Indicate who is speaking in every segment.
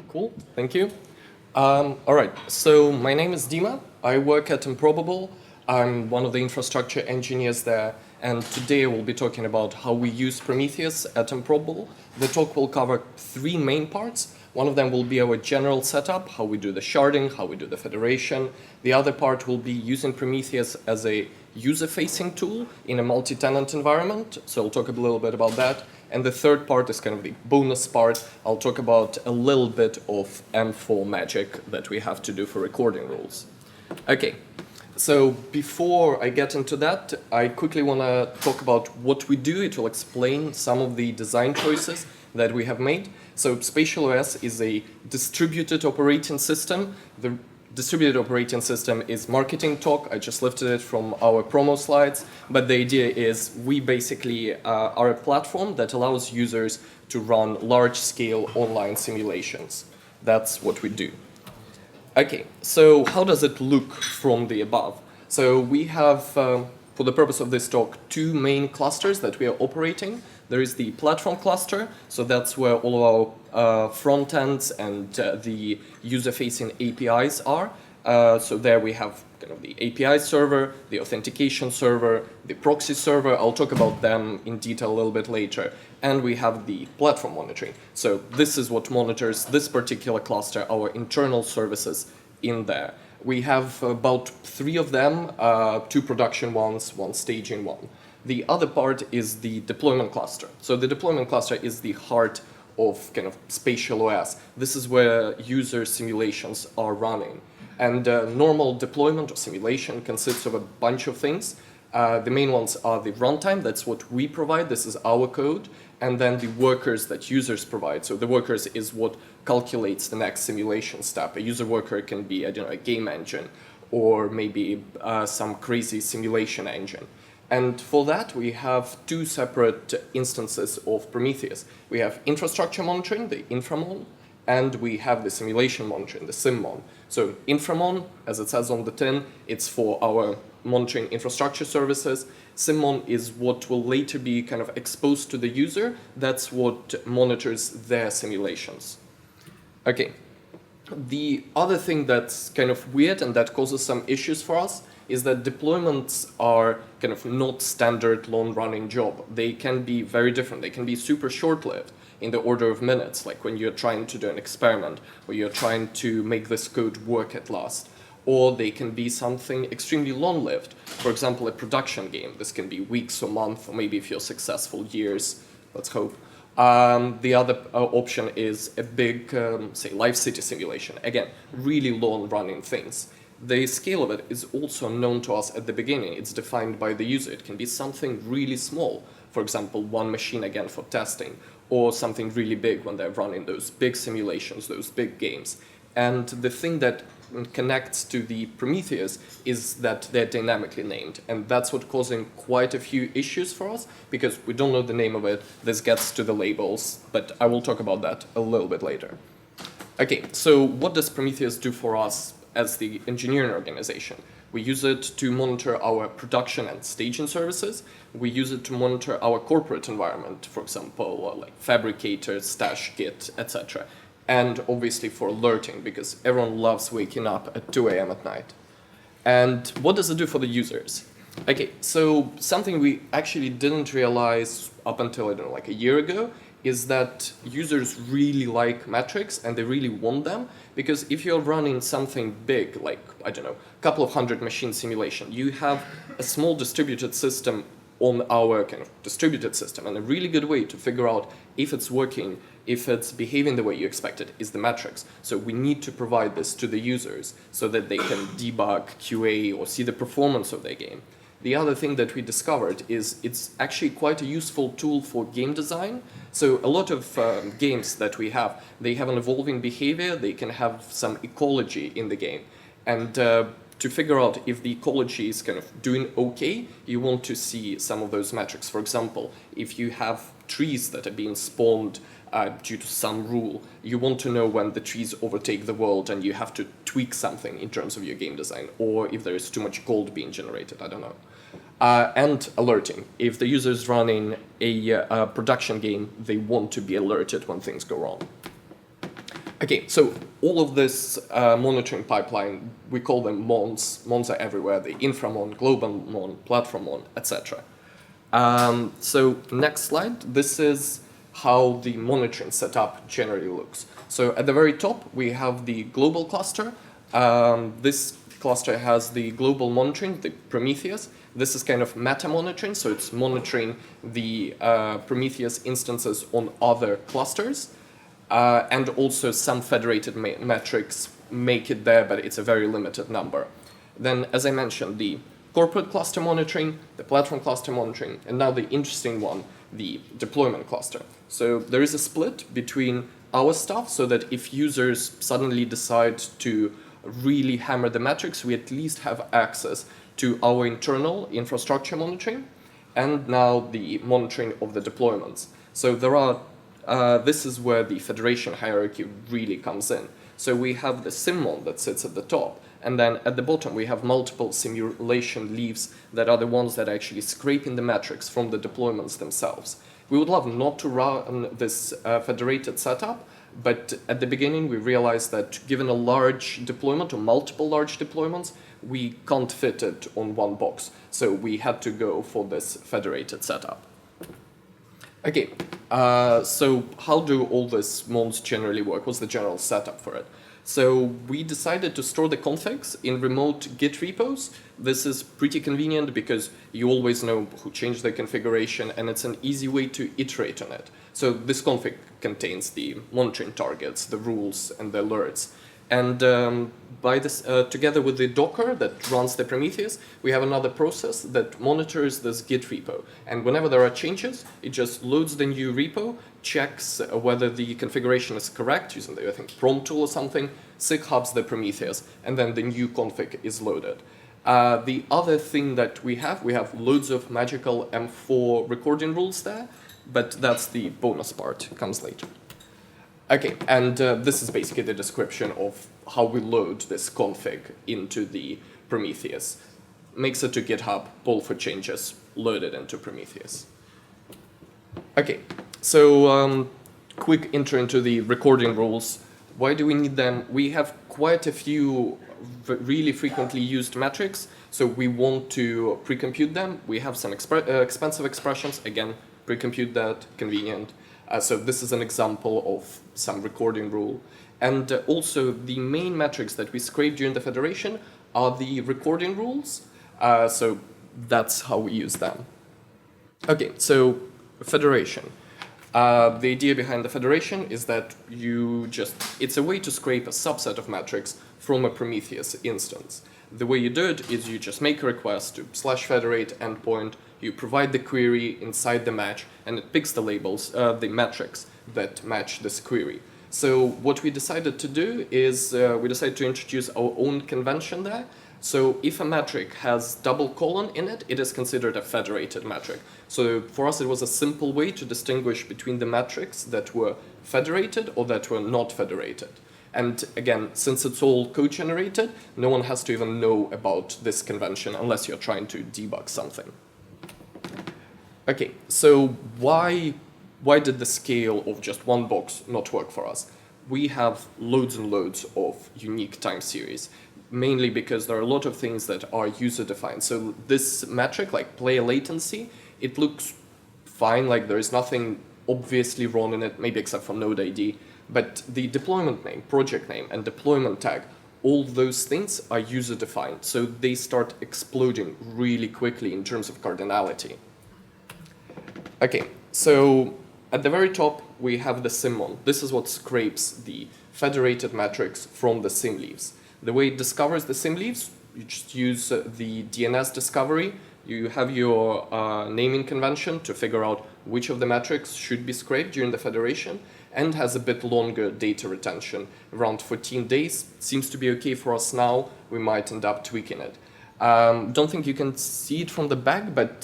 Speaker 1: Cool, thank you. All right, so my name is Dima. I work at Improbable. I'm one of the infrastructure engineers there, and today we'll be talking about how we use Prometheus at Improbable. The talk will cover three main parts. One of them will be our general setup, how we do the sharding, how we do the federation. The other part will be using Prometheus as a user-facing tool in a multi-tenant environment, so I'll talk a little bit about that. And the third part is kind of the bonus part. I'll talk about a little bit of M4 magic that we have to do for recording rules. Okay, so before I get into that, I quickly want to talk about what we do. It will explain some of the design choices that we have made. So SpatialOS is a distributed operating system. The distributed operating system is marketing talk. I just lifted it from our promo slides, but the idea is we basically are a platform that allows users to run large-scale online simulations. That's what we do. Okay, so how does it look from the above? So we have, for the purpose of this talk, two main clusters that we are operating. There is the platform cluster, so that's where all of our front ends and the user-facing APIs are. So there we have kind of the API server, the authentication server, the proxy server. I'll talk about them in detail a little bit later. And we have the platform monitoring. So this is what monitors this particular cluster, our internal services in there. We have about three of them, two production ones, one staging one. The other part is the deployment cluster. So the deployment cluster is the heart of kind of SpatialOS. This is where user simulations are running. And normal deployment or simulation consists of a bunch of things. The main ones are the runtime, that's what we provide, this is our code, and then the workers that users provide. So the workers is what calculates the next simulation step. A user worker can be, I don't know, a game engine, or maybe some crazy simulation engine. And for that, we have two separate instances of Prometheus. We have infrastructure monitoring, the Inframon, and we have the simulation monitoring, the SimMon. So Inframon, as it says on the tin, it's for our monitoring infrastructure services. SimMon is what will later be kind of exposed to the user. That's what monitors their simulations. Okay. The other thing that's kind of weird and that causes some issues for us is that deployments are kind of not standard long-running job. They can be very different. They can be super short-lived in the order of minutes, like when you're trying to do an experiment or you're trying to make this code work at last. Or they can be something extremely long-lived. For example, a production game. This can be weeks or months, or maybe if you're successful, years, let's hope. The other option is a big, say, live city simulation. Again, really long-running things. The scale of it is also known to us at the beginning. It's defined by the user. It can be something really small, for example, one machine again for testing, or something really big when they're running those big simulations, those big games. And the thing that connects to the Prometheus is that they're dynamically named, and that's what's causing quite a few issues for us, because we don't know the name of it. This gets to the labels, but I will talk about that a little bit later. Okay, so what does Prometheus do for us as the engineering organization? We use it to monitor our production and staging services. We use it to monitor our corporate environment, for example, like fabricators, stash kit, etc. And obviously for alerting, because everyone loves waking up at 2 a.m. at night. And what does it do for the users? Okay, so something we actually didn't realize up until, I don't know, like a year ago, is that users really like metrics and they really want them, because if you're running something big, like, I don't know, a couple of hundred machine simulation, you have a small distributed system on our kind of distributed system, and a really good way to figure out if it's working, if it's behaving the way you expect it, is the metrics. So we need to provide this to the users so that they can debug, QA, or see the performance of their game. The other thing that we discovered is it's actually quite a useful tool for game design. So a lot of games that we have, they have an evolving behavior, they can have some ecology in the game. And to figure out if the ecology is kind of doing okay, you want to see some of those metrics. For example, if you have trees that are being spawned due to some rule, you want to know when the trees overtake the world and you have to tweak something in terms of your game design, or if there is too much gold being generated, I don't know. And alerting. If the user is running a production game, they want to be alerted when things go wrong. Okay, so all of this monitoring pipeline, we call them mons. Mons are everywhere, the inframon, global mon, platform mon, etc. So next slide, this is how the monitoring setup generally looks. So at the very top, we have the global cluster. This cluster has the global monitoring, the Prometheus. This is kind of meta monitoring, so it's monitoring the Prometheus instances on other clusters. And also some federated metrics make it there, but it's a very limited number. Then, as I mentioned, the corporate cluster monitoring, the platform cluster monitoring, and now the interesting one, the deployment cluster. So there is a split between our stuff so that if users suddenly decide to really hammer the metrics, we at least have access to our internal infrastructure monitoring and now the monitoring of the deployments. So there are this is where the federation hierarchy really comes in. So we have the SimMon that sits at the top, and then at the bottom we have multiple simulation leaves that are the ones that are actually scraping the metrics from the deployments themselves. We would love not to run this federated setup, but at the beginning we realized that given a large deployment or multiple large deployments, we can't fit it on one box. So we had to go for this federated setup. Okay, so how do all these mons generally work? What's the general setup for it? So we decided to store the configs in remote Git repos. This is pretty convenient because you always know who changed the configuration and it's an easy way to iterate on it. So this config contains the monitoring targets, the rules, and the alerts. And by this, together with the Docker that runs the Prometheus, we have another process that monitors this Git repo. And whenever there are changes, it just loads the new repo, checks whether the configuration is correct using the, I think, prom tool or something, SIG hubs the Prometheus, and then the new config is loaded. The other thing that we have loads of magical M4 recording rules there, but that's the bonus part, comes later. Okay, and this is basically the description of how we load this config into the Prometheus. Makes it to GitHub, pull for changes, load it into Prometheus. Okay, so quick intro into the recording rules. Why do we need them? We have quite a few really frequently used metrics, so we want to pre-compute them. We have some expensive expressions, again, pre-compute that, convenient. So this is an example of some recording rule. And also the main metrics that we scrape during the federation are the recording rules. So that's how we use them. Okay, so federation. The idea behind the federation is that it's a way to scrape a subset of metrics from a Prometheus instance. The way you do it is you just make a request to /federate endpoint, you provide the query inside the match, and it picks the labels, the metrics that match this query. So what we decided to do is we decided to introduce our own convention there. So if a metric has double colon in it, it is considered a federated metric. So for us, it was a simple way to distinguish between the metrics that were federated or that were not federated. And again, since it's all code-generated, no one has to even know about this convention unless you're trying to debug something. Okay, so why did the scale of just one box not work for us? We have loads and loads of unique time series, mainly because there are a lot of things that are user-defined. So this metric, like player latency, it looks fine, like there is nothing obviously wrong in it, maybe except for node ID. But the deployment name, project name, and deployment tag, all those things are user-defined. So they start exploding really quickly in terms of cardinality. Okay, so at the very top, we have the SimMon. This is what scrapes the federated metrics from the SimLeaves. The way it discovers the SimLeaves, you just use the DNS discovery. You have your naming convention to figure out which of the metrics should be scraped during the federation, and has a bit longer data retention, around 14 days. Seems to be okay for us now. We might end up tweaking it. Don't think you can see it from the back, but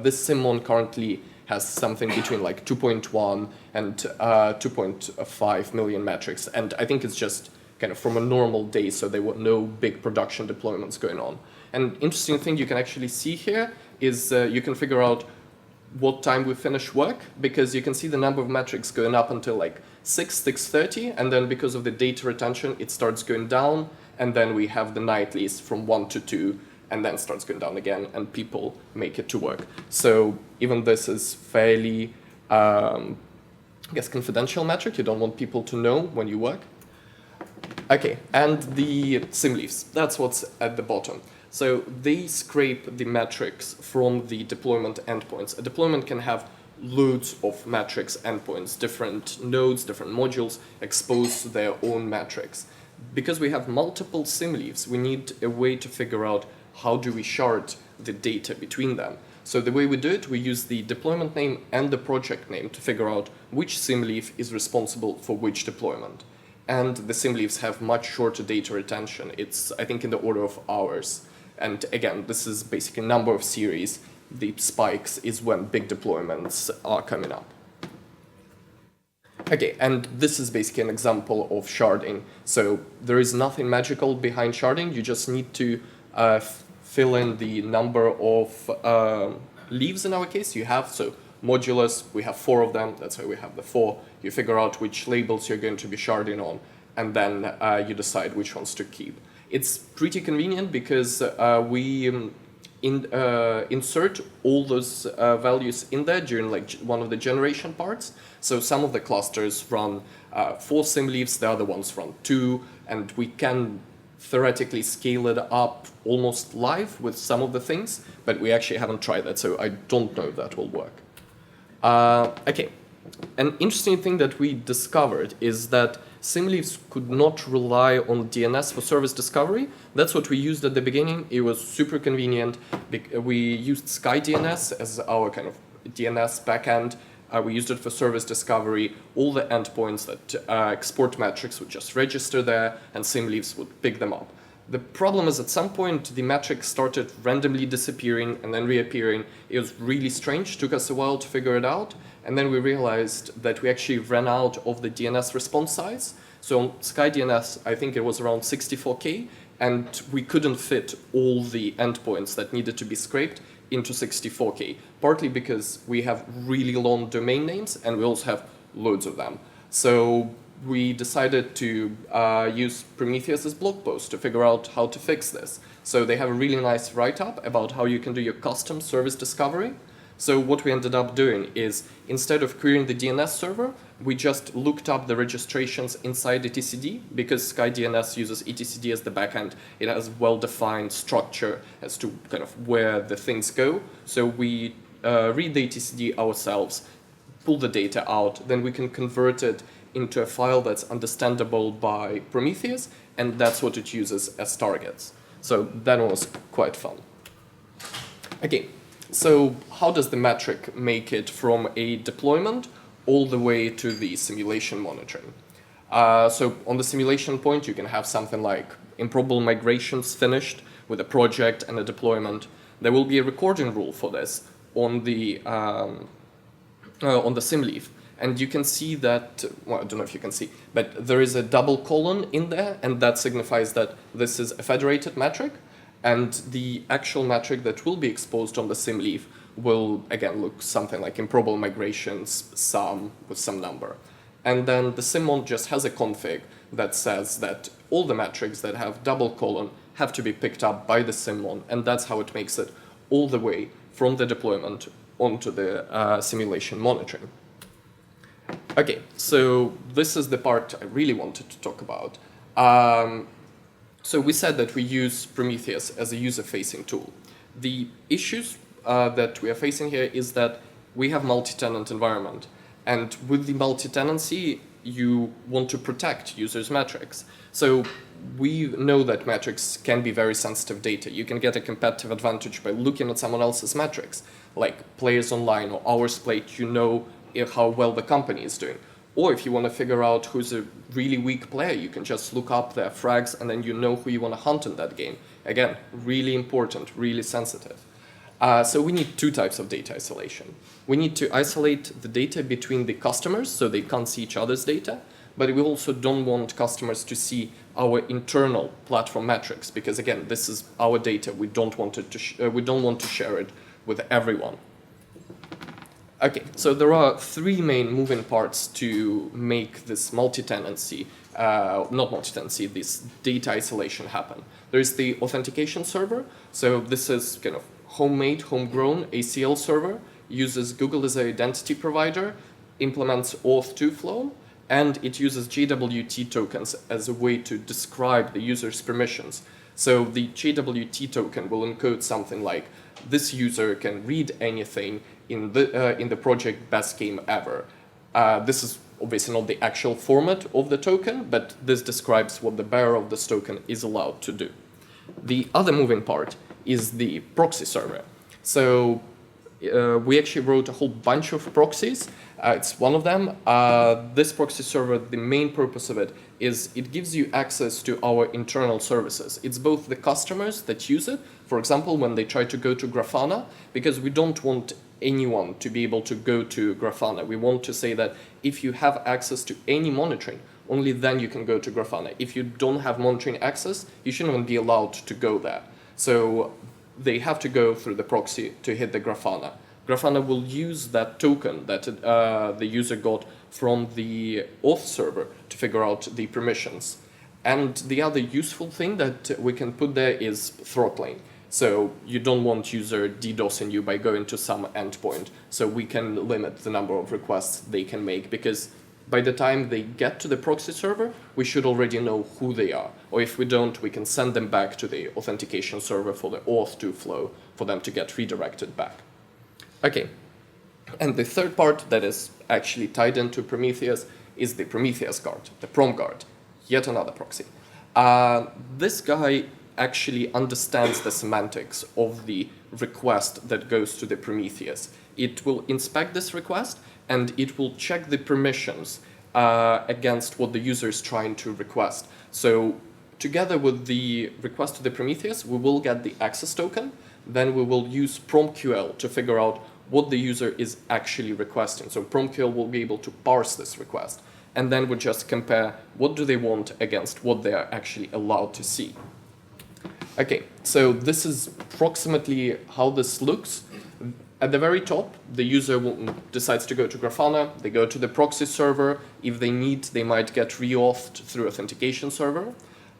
Speaker 1: this SimMon currently has something between like 2.1 and 2.5 million metrics. And I think it's just kind of from a normal day, so there were no big production deployments going on. And interesting thing you can actually see here is you can figure out what time we finish work, because you can see the number of metrics going up until like 6, 6:30, and then because of the data retention, it starts going down, and then we have the nightlies from 1 to 2, and then starts going down again, and people make it to work. So even this is fairly, I guess, confidential metric. You don't want people to know when you work. Okay, and the SimLeaves, that's what's at the bottom. So they scrape the metrics from the deployment endpoints. A deployment can have loads of metrics endpoints, different nodes, different modules expose their own metrics. Because we have multiple SimLeaves, we need a way to figure out how do we shard the data between them. So the way we do it, we use the deployment name and the project name to figure out which SimLeaf is responsible for which deployment. And the SimLeaves have much shorter data retention. It's, I think, in the order of hours. And again, this is basically number of series. The spikes is when big deployments are coming up. Okay, and this is basically an example of sharding. So there is nothing magical behind sharding. You just need to fill in the number of leaves in our case you have. So modulus, we have 4 of them. That's why we have the 4. You figure out which labels you're going to be sharding on, and then you decide which ones to keep. It's pretty convenient because we insert all those values in there during like one of the generation parts. So some of the clusters run 4 SimLeaves, the other ones run 2, and we can theoretically scale it up almost live with some of the things, but we actually haven't tried that, so I don't know if that will work. Okay, an interesting thing that we discovered is that SimLeaves could not rely on DNS for service discovery. That's what we used at the beginning. It was super convenient. We used SkyDNS as our kind of DNS backend. We used it for service discovery. All the endpoints that export metrics would just register there, and SimLeaves would pick them up. The problem is at some point the metrics started randomly disappearing and then reappearing. It was really strange, took us a while to figure it out, and then we realized that we actually ran out of the DNS response size. So on SkyDNS, I think it was around 64K, and we couldn't fit all the endpoints that needed to be scraped into 64K, partly because we have really long domain names and we also have loads of them. So we decided to use Prometheus's blog post to figure out how to fix this. So they have a really nice write-up about how you can do your custom service discovery. So what we ended up doing is, instead of querying the DNS server, we just looked up the registrations inside etcd, because SkyDNS uses etcd as the backend. It has well-defined structure as to kind of where the things go. So we read the etcd ourselves, pull the data out, then we can convert it into a file that's understandable by Prometheus, and that's what it uses as targets. So that was quite fun. Okay, so how does the metric make it from a deployment all the way to the simulation monitoring? So on the simulation point, you can have something like improbable migrations finished with a project and a deployment. There will be a recording rule for this on the SimLeaf. And you can see that, well, I don't know if you can see, but there is a double colon in there, and that signifies that this is a federated metric, and the actual metric that will be exposed on the SimLeaf will, again, look something like improbable migrations, sum with some number. And then the SimMon just has a config that says that all the metrics that have double colon have to be picked up by the SimMon, and that's how it makes it all the way from the deployment onto the simulation monitoring. Okay, so this is the part I really wanted to talk about. So we said that we use Prometheus as a user-facing tool. The issues that we are facing here is that we have multi-tenant environment, and with the multi-tenancy, you want to protect users' metrics. So we know that metrics can be very sensitive data. You can get a competitive advantage by looking at someone else's metrics, like players online or hours played. You know how well the company is doing. Or if you want to figure out who's a really weak player, you can just look up their frags and then you know who you want to hunt in that game. Again, really important, really sensitive. So we need 2 types of data isolation. We need to isolate the data between the customers so they can't see each other's data, but we also don't want customers to see our internal platform metrics, because again, this is our data. We don't want to share it with everyone. Okay, so there are three main moving parts to make this multi-tenancy, not multi-tenancy, this data isolation happen. There's the authentication server. So this is kind of homemade, homegrown ACL server, uses Google as an identity provider, implements Auth2 flow, and it uses JWT tokens as a way to describe the user's permissions. So the JWT token will encode something like, this user can read anything in the project best game ever. This is obviously not the actual format of the token, but this describes what the bearer of this token is allowed to do. The other moving part is the proxy server. So we actually wrote a whole bunch of proxies. It's one of them. This proxy server, the main purpose of it is it gives you access to our internal services. It's both the customers that use it, for example, when they try to go to Grafana, because we don't want anyone to be able to go to Grafana. We want to say that if you have access to any monitoring, only then you can go to Grafana. If you don't have monitoring access, you shouldn't even be allowed to go there. So they have to go through the proxy to hit the Grafana. Grafana will use that token that the user got from the AuthServer to figure out the permissions. And the other useful thing that we can put there is throttling. So you don't want user DDoSing you by going to some endpoint. So we can limit the number of requests they can make, because by the time they get to the proxy server, we should already know who they are. Or if we don't, we can send them back to the authentication server for the Auth2 flow for them to get redirected back. Okay, and the third part that is actually tied into Prometheus is the Prometheus guard, the PromGuard, yet another proxy. This guy actually understands the semantics of the request that goes to the Prometheus. It will inspect this request and it will check the permissions against what the user is trying to request. So together with the request to the Prometheus, we will get the access token. Then we will use PromQL to figure out what the user is actually requesting. So PromQL will be able to parse this request. And then we just compare what do they want against what they are actually allowed to see. Okay, so this is approximately how this looks. At the very top, the user decides to go to Grafana, they go to the proxy server. If they need, they might get re-authed through authentication server.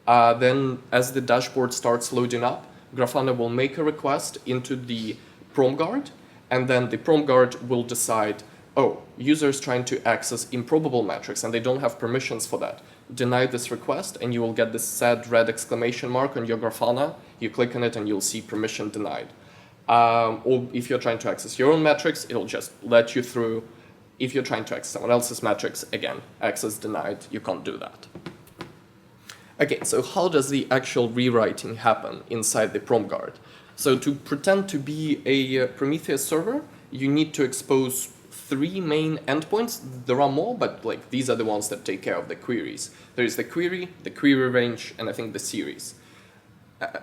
Speaker 1: Then as the dashboard starts loading up, Grafana will make a request into the PromGuard, and then the PromGuard will decide, oh, user is trying to access improbable metrics and they don't have permissions for that. Deny this request and you will get this sad red exclamation mark on your Grafana. You click on it and you'll see permission denied. Or if you're trying to access your own metrics, it'll just let you through. If you're trying to access someone else's metrics, again, access denied, you can't do that. Okay, so how does the actual rewriting happen inside the PromGuard? So to pretend to be a Prometheus server, you need to expose three main endpoints. There are more, but like these are the ones that take care of the queries. There is the query range, and I think the series.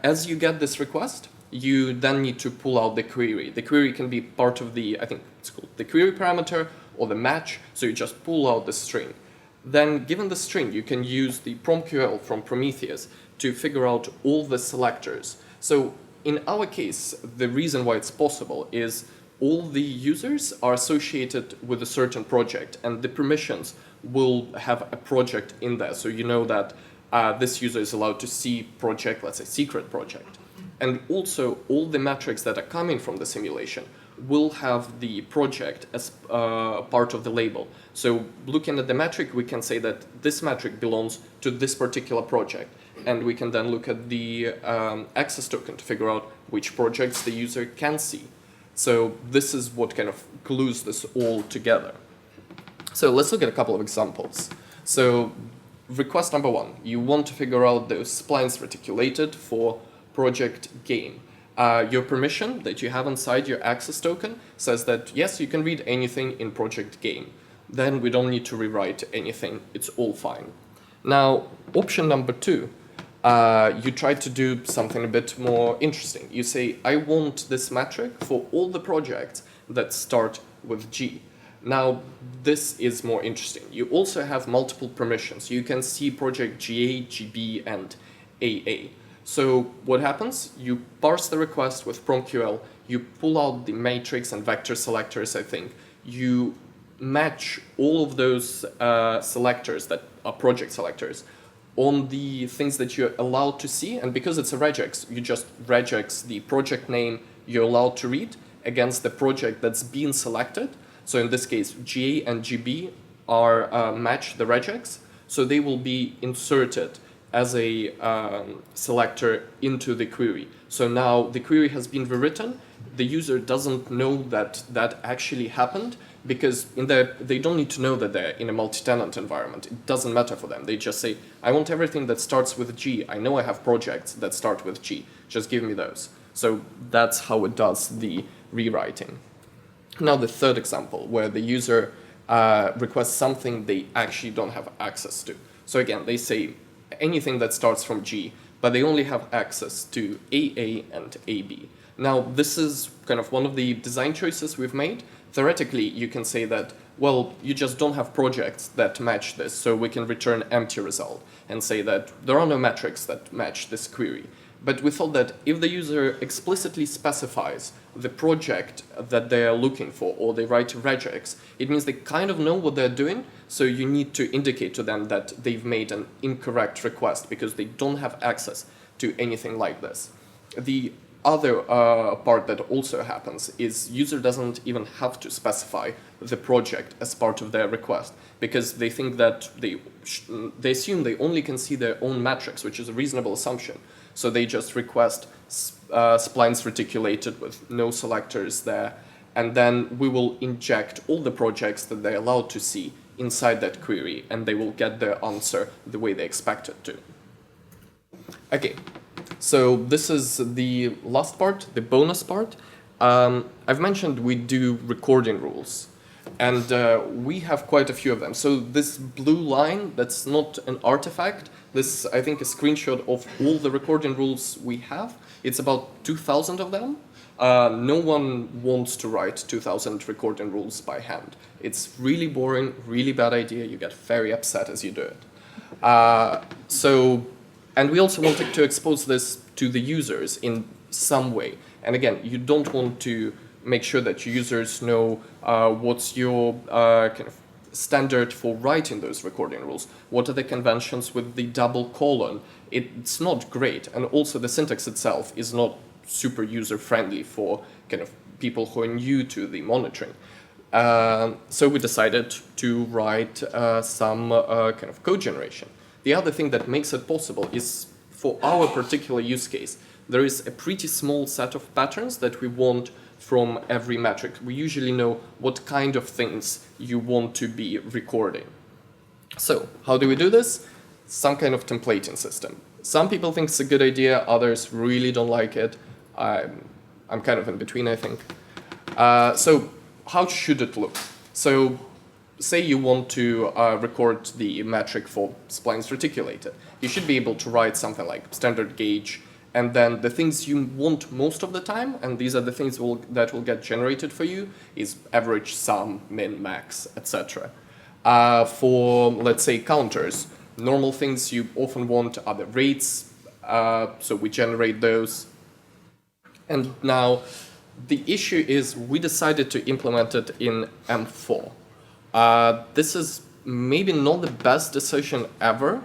Speaker 1: As you get this request, you then need to pull out the query. The query can be part of the, I think it's called the query parameter or the match, so you just pull out the string. Then given the string, you can use the PromQL from Prometheus to figure out all the selectors. So in our case, the reason why it's possible is all the users are associated with a certain project and the permissions will have a project in there. So you know that this user is allowed to see project, let's say secret project. And also all the metrics that are coming from the simulation will have the project as part of the label. So looking at the metric, we can say that this metric belongs to this particular project. And we can then look at the access token to figure out which projects the user can see. So this is what kind of glues this all together. So let's look at a couple of examples. So request number one, you want to figure out those splines reticulated for project game. Your permission that you have inside your access token says that, yes, you can read anything in project game. Then we don't need to rewrite anything. It's all fine. Now, option number two, you try to do something a bit more interesting. You say, I want this metric for all the projects that start with G. Now, this is more interesting. You also have multiple permissions. You can see project GA, GB, and AA. So what happens? You parse the request with PromQL, you pull out the matrix and vector selectors, I think. you match all of those selectors that are project selectors on the things that you're allowed to see. And because it's a regex, you just regex the project name you're allowed to read against the project that's been selected. So in this case, GA and GB are match the regex. So they will be inserted as a selector into the query. So now the query has been rewritten. The user doesn't know that that actually happened, because they don't need to know that they're in a multi-tenant environment. It doesn't matter for them. They just say, I want everything that starts with G. I know I have projects that start with G. Just give me those. So that's how it does the rewriting. Now the third example, where the user requests something they actually don't have access to. So again, they say anything that starts from G, but they only have access to AA and AB. Now, this is kind of one of the design choices we've made. Theoretically, you can say that, well, you just don't have projects that match this, so we can return empty result and say that there are no metrics that match this query. But we thought that if the user explicitly specifies the project that they are looking for, or they write regex, it means they kind of know what they're doing, so you need to indicate to them that they've made an incorrect request because they don't have access to anything like this. The other part that also happens is user doesn't even have to specify the project as part of their request, because they think that they assume they only can see their own metrics, which is a reasonable assumption. So they just request splines reticulated with no selectors there, and then we will inject all the projects that they're allowed to see inside that query, and they will get their answer the way they expect it to. Okay. So this is the last part, the bonus part. I've mentioned we do recording rules, and we have quite a few of them. So this blue line, that's not an artifact. This, I think, a screenshot of all the recording rules we have. It's about 2,000 of them. No one wants to write 2,000 recording rules by hand. It's really boring, really bad idea. You get very upset as you do it. And we also wanted to expose this to the users in some way. And again, you don't want to make sure that your users know what's your kind of standard for writing those recording rules. What are the conventions with the double colon? It's not great. And also the syntax itself is not super user-friendly for kind of people who are new to the monitoring. So we decided to write some kind of code generation. The other thing that makes it possible is, for our particular use case, there is a pretty small set of patterns that we want from every metric. We usually know what kind of things you want to be recording. So how do we do this? Some kind of templating system. Some people think it's a good idea, others really don't like it. I'm kind of in between, I think. So how should it look? So say you want to record the metric for splines reticulated. You should be able to write something like standard gauge, and then the things you want most of the time, and these are the things that will get generated for you, is average, sum, min, max, etc. For, let's say, counters, normal things you often want are the rates, so we generate those. And now the issue is we decided to implement it in M4. This is maybe not the best decision ever,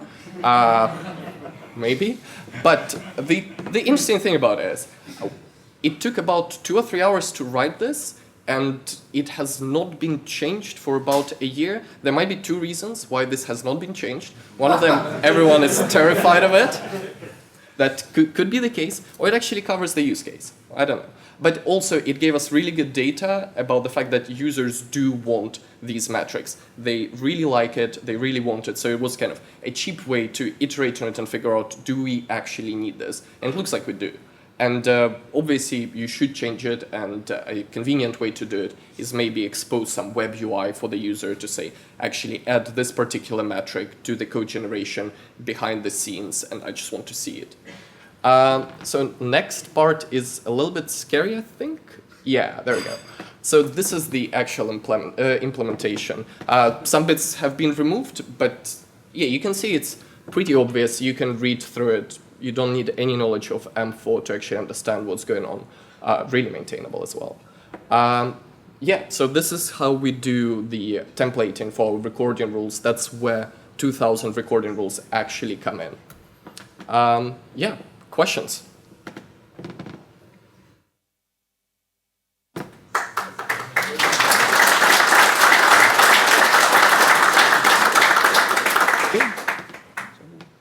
Speaker 1: maybe, but the interesting thing about it is it took about 2 or 3 hours to write this, and it has not been changed for about a year. There might be 2 reasons why this has not been changed. One of them, everyone is terrified of it. That could be the case, or it actually covers the use case. I don't know. But also, it gave us really good data about the fact that users do want these metrics. They really like it, they really want it, so it was kind of a cheap way to iterate on it and figure out, do we actually need this? And it looks like we do. And obviously, you should change it, and a convenient way to do it is maybe expose some web UI for the user to say, actually add this particular metric to the code generation behind the scenes, and I just want to see it. So next part is a little bit scary, I think. Yeah, there we go. So this is the actual implementation. Some bits have been removed, but yeah, you can see it's pretty obvious. You can read through it. You don't need any knowledge of M4 to actually understand what's going on. Really maintainable as well. Yeah, so this is how we do the templating for recording rules. That's where 2000 recording rules actually come in. Yeah, questions?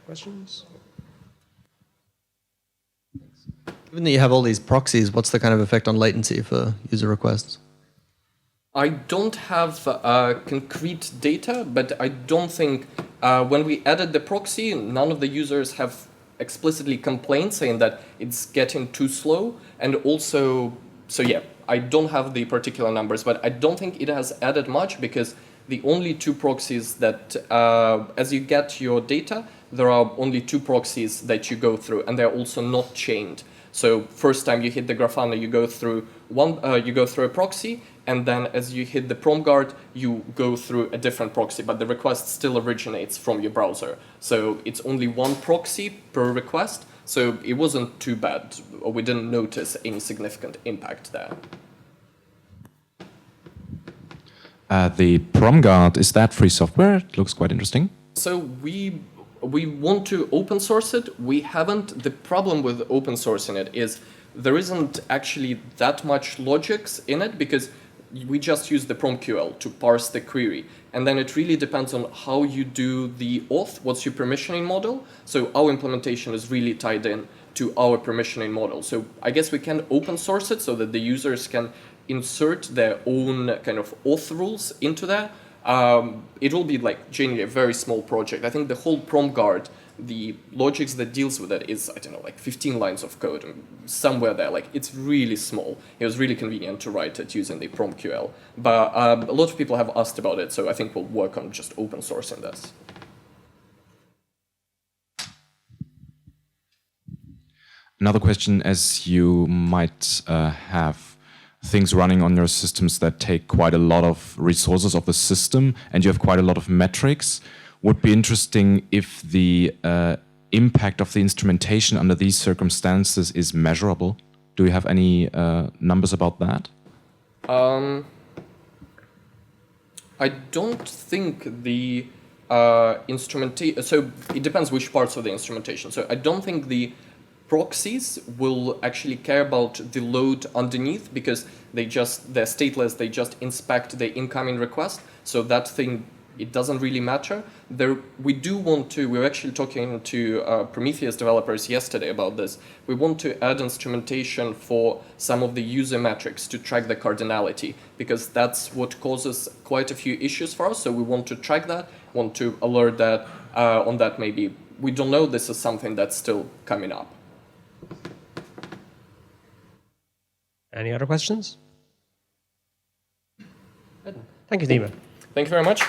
Speaker 2: Questions? Given that you have all these proxies, what's the kind of effect on latency for user requests?
Speaker 1: I don't have concrete data, but I don't think when we added the proxy, none of the users have explicitly complained saying that it's getting too slow. And also, so yeah, I don't have the particular numbers, but I don't think it has added much because the only two proxies that, as you get your data, there are only two proxies that you go through, and they're also not chained. So first time you hit the Grafana, you go through a proxy, and then as you hit the PromGuard, you go through a different proxy, but the request still originates from your browser. So it's only one proxy per request, so it wasn't too bad, or we didn't notice any significant impact there.
Speaker 3: The PromGuard, is that free software? It looks quite interesting.
Speaker 1: So we want to open source it. We haven't. The problem with open sourcing it is there isn't actually that much logics in it because we just use the PromQL to parse the query. And then it really depends on how you do the auth, what's your permissioning model. So our implementation is really tied in to our permissioning model. So I guess we can open source it so that the users can insert their own kind of auth rules into there. It will be like generally a very small project. I think the whole PromGuard, the logics that deals with it is, I don't know, like 15 lines of code, somewhere there. Like it's really small. It was really convenient to write it using the PromQL. But a lot of people have asked about it, so I think we'll work on just open sourcing this.
Speaker 3: Another question, as you might have things running on your systems that take quite a lot of resources of the system, and you have quite a lot of metrics, would be interesting if the impact of the instrumentation under these circumstances is measurable. Do you have any numbers about that?
Speaker 1: I don't think the instrumentation, so it depends which parts of the instrumentation. So I don't think the proxies will actually care about the load underneath because they're stateless, they just inspect the incoming request. So that thing, it doesn't really matter. We do want to, we were actually talking to Prometheus developers yesterday about this. We want to add instrumentation for some of the user metrics to track the cardinality because that's what causes quite a few issues for us. So we want to track that, want to alert that on that maybe. We don't know, this is something that's still coming up.
Speaker 4: Any other questions? Thank you, Dima.
Speaker 1: Thank you very much.